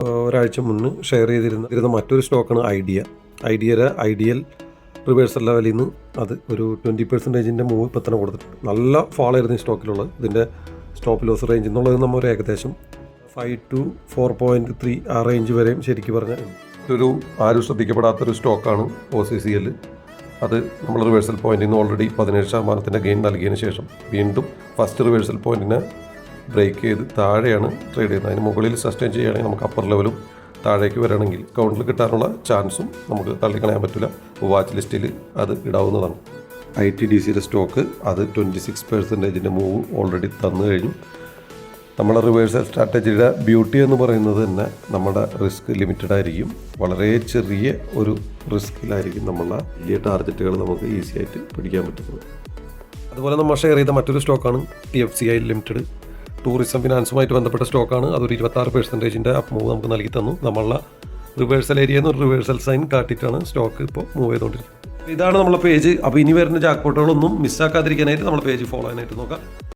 ഒരാഴ്ച മുന്നേ ഷെയർ ചെയ്തിരുന്ന മറ്റൊരു സ്റ്റോക്കാണ് ഐഡിയയുടെ ഐഡിയൽ റിവേഴ്സൽ ലെവലിൽ നിന്ന് അത് ഒരു 20% മൂവ് ഇപ്പം തന്നെ കൊടുത്തിട്ടുണ്ട്. നല്ല ഫാൾ ആയിരുന്നു ഈ സ്റ്റോക്കിലുള്ളത്. ഇതിൻ്റെ സ്റ്റോപ്പ് ലോസ് റേഞ്ച് എന്നുള്ളത് നമ്മൾ ഒരു ഏകദേശം 5 to 4.3 ആ റേഞ്ച് വരെയും ശരിക്കും പറഞ്ഞാൽ ഇതൊരു ആരും ശ്രദ്ധിക്കപ്പെടാത്തൊരു സ്റ്റോക്കാണ് OCCL. അത് നമ്മൾ റിവേഴ്സൽ പോയിന്റിൽ നിന്ന് ഓൾറെഡി 17% ഗെയിൻ നൽകിയതിന് ശേഷം വീണ്ടും ഫസ്റ്റ് റിവേഴ്സൽ പോയിന്റിനെ ബ്രേക്ക് ചെയ്ത് താഴെയാണ് ട്രേഡ് ചെയ്യുന്നത്. അതിന് മുകളിൽ സസ്റ്റെയിൻ ചെയ്യുകയാണെങ്കിൽ നമുക്ക് അപ്പർ ലെവലും താഴേക്ക് വരണമെങ്കിൽ കൗണ്ടിൽ കിട്ടാനുള്ള ചാൻസും നമുക്ക് തള്ളിക്കളയാൻ പറ്റില്ല. വാച്ച് ലിസ്റ്റിൽ അത് ഇടാവുന്നതാണ്. ITDCയുടെ സ്റ്റോക്ക് അത് 26% മൂവ് ഓൾറെഡി തന്നു കഴിഞ്ഞു. നമ്മുടെ റിവേഴ്സൽ സ്ട്രാറ്റജിയുടെ ബ്യൂട്ടി എന്ന് പറയുന്നത് തന്നെ നമ്മുടെ റിസ്ക് ലിമിറ്റഡ് ആയിരിക്കും. വളരെ ചെറിയ ഒരു റിസ്കിലായിരിക്കും നമ്മളുടെ വലിയ ടാർഗറ്റുകൾ നമുക്ക് ഈസി ആയിട്ട് പിടിക്കാൻ പറ്റുന്നത്. അതുപോലെ നമ്മൾ ഷെയർ ചെയ്ത മറ്റൊരു സ്റ്റോക്കാണ് TFCI ലിമിറ്റഡ്. ടൂറിസം ഫിനാൻസുമായിട്ട് ബന്ധപ്പെട്ട സ്റ്റോക്കാണ്. അതൊരു 26% അപ്പ് മൂവ് നമുക്ക് നൽകി തന്നു. നമ്മളുടെ റിവേഴ്സൽ ഏരിയയിൽ നിന്ന് ഒരു റിവേഴ്സൽ സൈൻ കാട്ടിയിട്ടാണ് സ്റ്റോക്ക് ഇപ്പോൾ മൂവ് ചെയ്തുകൊണ്ടിരിക്കുന്നത്. ഇതാണ് നമ്മളെ പേജ്. അപ്പോൾ ഇനി വരുന്ന ജാക്ക്പോട്ടുകളൊന്നും മിസ്സാക്കാതിരിക്കാനായിട്ട് നമ്മളെ പേജ് ഫോളോ ചെയ്യാനായിട്ട് നോക്കാം.